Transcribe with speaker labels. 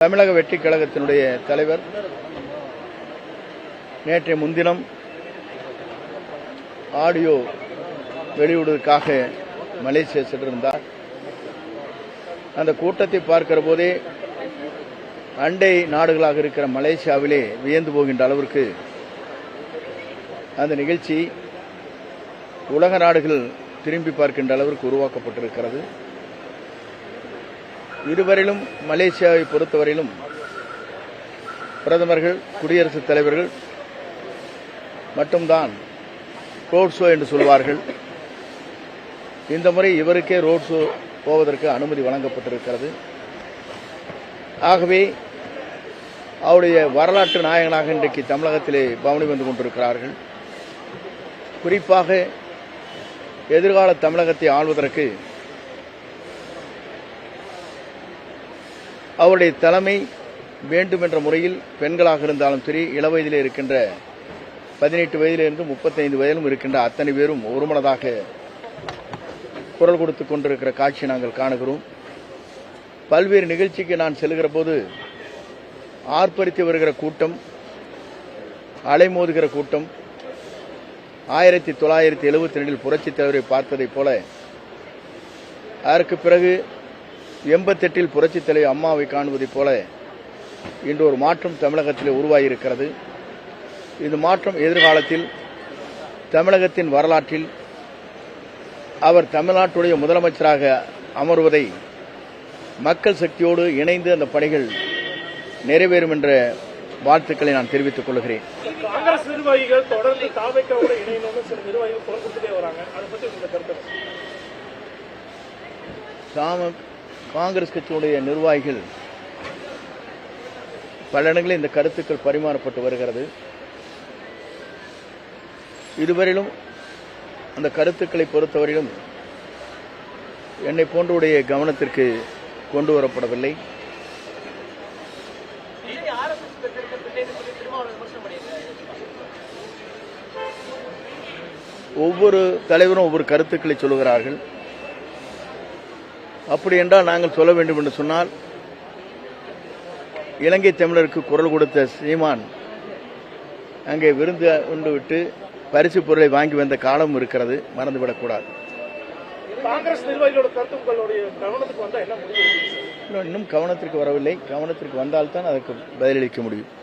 Speaker 1: தமிழக வெற்றிக் கழகத்தினுடைய தலைவர் நேற்றைய முன்தினம் ஆடியோ வெளியிடுவதற்காக மலேசியா சென்றிருந்தார். அந்த கூட்டத்தை பார்க்கிற போதே அண்டை நாடுகளாக இருக்கிற மலேசியாவிலே வியந்து போகின்ற அளவிற்கு அந்த நிகழ்ச்சி உலக நாடுகள் திரும்பி பார்க்கின்ற அளவிற்கு உருவாக்கப்பட்டிருக்கிறது. இதுவரையிலும் மலேசியாவை பொறுத்தவரையிலும் பிரதமர்கள், குடியரசுத் தலைவர்கள் மட்டும்தான் ரோட் ஷோ என்று சொல்வார்கள். இந்த முறை இவருக்கே ரோட் ஷோ போவதற்கு அனுமதி வழங்கப்பட்டிருக்கிறது. ஆகவே அவருடைய வரலாற்று நாயகனாக இன்றைக்கு தமிழகத்திலே பவனி வந்து கொண்டிருக்கிறார்கள். குறிப்பாக எதிர்கால தமிழகத்தை ஆள்வதற்கு அவருடைய தலைமை வேண்டும் என்ற முறையில் பெண்களாக இருந்தாலும் சரி, இளவயதிலே இருக்கின்ற 18 வயதிலிருந்து 35 வயதிலும் இருக்கின்ற அத்தனை பேரும் ஒருமனதாக குரல் கொடுத்துக் கொண்டிருக்கிற காட்சியை நாங்கள் காணுகிறோம். பல்வேறு நிகழ்ச்சிக்கு நான் செல்கிற போது ஆர்ப்பரித்து வருகிற கூட்டம், அலைமோதுகிற கூட்டம் 1972 புரட்சித் தலைவரை பார்த்ததைப் போல, அதற்கு பிறகு 88 புரட்சித் தலைவர் அம்மாவை காணுவதைப் போல இன்று ஒரு மாற்றம் தமிழகத்தில் உருவாகியிருக்கிறது. இந்த மாற்றம் எதிர்காலத்தில் தமிழகத்தின் வரலாற்றில் அவர் தமிழ்நாட்டுடைய முதலமைச்சராக அமர்வதை மக்கள் சக்தியோடு இணைந்து அந்த பணிகள் நிறைவேறும் என்ற வாழ்த்துக்களை நான் தெரிவித்துக் கொள்கிறேன்.
Speaker 2: காங்கிரஸ் நிர்வாகிகள் தொடர்ந்து தாவேக்காவோட இணையணும்னு சில நிர்வாகிகள் குரல் கொடுத்துட்டே வராங்க. அதை பற்றி உங்க கருத்து?
Speaker 1: காங்கிரஸ் கட்சியுடைய நிர்வாகிகள் பல இடங்களில் இந்த கருத்துக்கள் பரிமாறப்பட்டு வருகிறது. இதுவரையிலும் அந்த கருத்துக்களை பொறுத்தவரையிலும் என்னை போன்றவுடைய கவனத்திற்கு கொண்டு வரப்படவில்லை. ஒவ்வொரு தலைவரும் ஒவ்வொரு கருத்துக்களை சொல்லுகிறார்கள். அப்படி என்றால் நாங்கள் சொல்ல வேண்டும் என்று சொன்னால், இலங்கை தமிழருக்கு குரல் கொடுத்த சீமான் அங்கே விருந்து உண்டு விட்டு பரிசு பொருளை வாங்கி வந்த காலம் இருக்கிறது, மறந்துவிடக்கூடாது.
Speaker 2: காங்கிரஸ் நிர்வாகிகளோட கருத்து உங்களுடைய கவனத்துக்கு வந்தால் என்ன முடியும்?
Speaker 1: இன்னும் கவனத்திற்கு வரவில்லை. கவனத்திற்கு வந்தால்தான் அதற்கு பதிலளிக்க முடியும்.